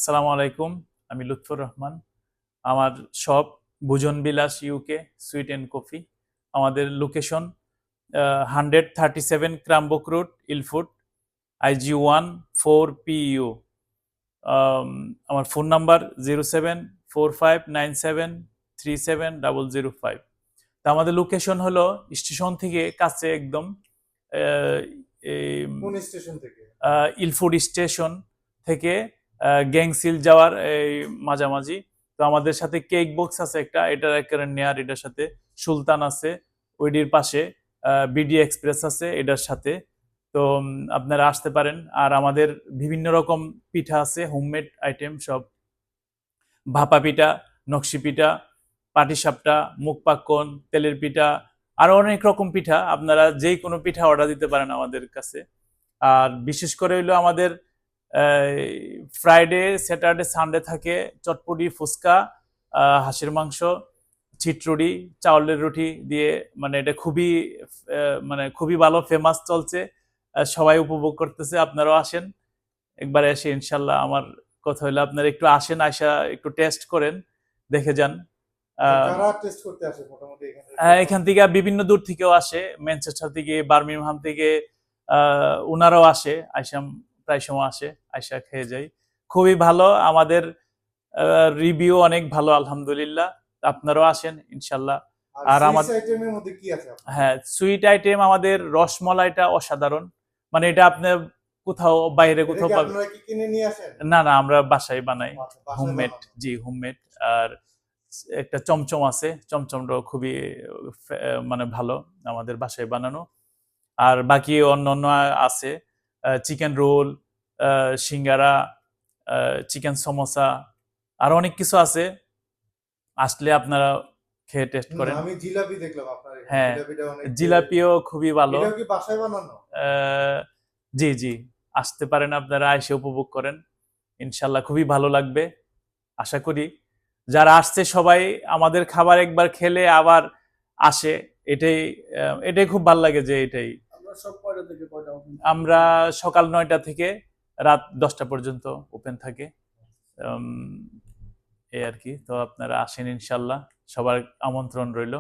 আসসালামু আলাইকুম। আমি লুৎফর রহমান। আমার shop ভুজন Vilas UK sweet and coffee. আমাদের লোকেশন 137 ক্রামবুক রোড, ইলফুট, IG1 4PU। আমার ফোন নাম্বার 074597370005। তা আমাদের লোকেশন হলো স্টেশন থেকে কাছে একদম, আহ, এই, কোন স্টেশন থেকে? ইলফুট স্টেশন থেকে গ্যাংসিল যাওয়ার এই মাঝামাঝি। তো আমাদের সাথে কেক বক্স আছে একটা, এটার একেবারে নেয়ার, এটার সাথে সুলতান আছে ওইটির পাশে, বিডি এক্সপ্রেস আছে এটার সাথে। তো আপনারা আসতে পারেন। আর আমাদের বিভিন্ন রকম পিঠা আছে, হোমমেড আইটেম সব, ভাপা পিঠা, নকশি পিঠা, পাটিসাপটা, মুখ পাক্কন, তেলের পিঠা, আরো অনেক রকম পিঠা। আপনারা যেই কোনো পিঠা অর্ডার দিতে পারেন আমাদের কাছে। আর বিশেষ করে হইলো আমাদের ফ্রাইডে, স্যাটারডে, সানডে থাকে চটপটি, ফুচকা, হাঁসের মাংস, ছিটরুটি, চাউলের রুটি দিয়ে, মানে এটা খুবই মানে খুবই ভালো ফেমাস চলছে। সবাই উপভোগ করতেছে। আপনারাও আসেন, একবার এসে ইনশাল্লাহ। আমার কথা হইলো আপনারা একটু আসেন, আইসা একটু টেস্ট করেন, দেখে যান। কারা টেস্ট করতে আসে মোটামুটি এখানে? এখান থেকে বিভিন্ন দূর থেকেও আসে, ম্যানচেস্টার থেকে, বার্মিংহাম থেকে ওনারাও আসে, আইসাম প্রায় সময় আসে, আইসা খেয়ে যায়। খুবই ভালো, আমাদের রিভিউ অনেক ভালো আলহামদুলিল্লাহ। আপনারাও আসেন ইনশাল্লাহ। আর সুইটস আমাদের, আইটেমের মধ্যে কি আছে আপনার? হ্যাঁ, সুইট আইটেম আমাদের রসমলাইটা অসাধারণ। মানে এটা আপনি কোথাও বাইরে এটা কোথাও কি পাবেন আপনারা কি কিনে নিয়ে আসেন? না, না, আমরা বাসায় বানাই, আচ্ছা, বাসায় হোমমেড। বানানো। জি, হোমমেড। আর একটা চমচম আছে, চমচমটাও খুবই মানে ভালো, আমাদের বাসায় বানানো। আর বাকি অন্য অন্য আছে, চিকেন রোল, সিঙ্গারা, চিকেন সমোসা, আর অনেক কিছু আছে। আসলে আপনারা খেয়ে টেস্ট করেন। আমি জিলাপি দেখলাম আপনার এখানে। হ্যাঁ, জিলাপিটা অনেক জিলাপিও খুবই ভালো। এটাও কি বাসায় বানানো? আহ, জি, জি, আসতে পারেন আপনারা, এসে উপভোগ করেন ইনশাল্লাহ, খুবই ভালো লাগবে আশা করি। যারা আসছে সবাই আমাদের খাবার একবার খেলে আবার আসে, এটাই এটাই খুব ভালো লাগে যে এটাই। আমরা সব কয়টা থেকে কয়টা open? আমরা সকাল 9টা থেকে রাত 10টা পর্যন্ত ওপেন থাকে। এই আর কি। তো আপনারা আসেন ইনশাল্লাহ, সবার আমন্ত্রণ রইল।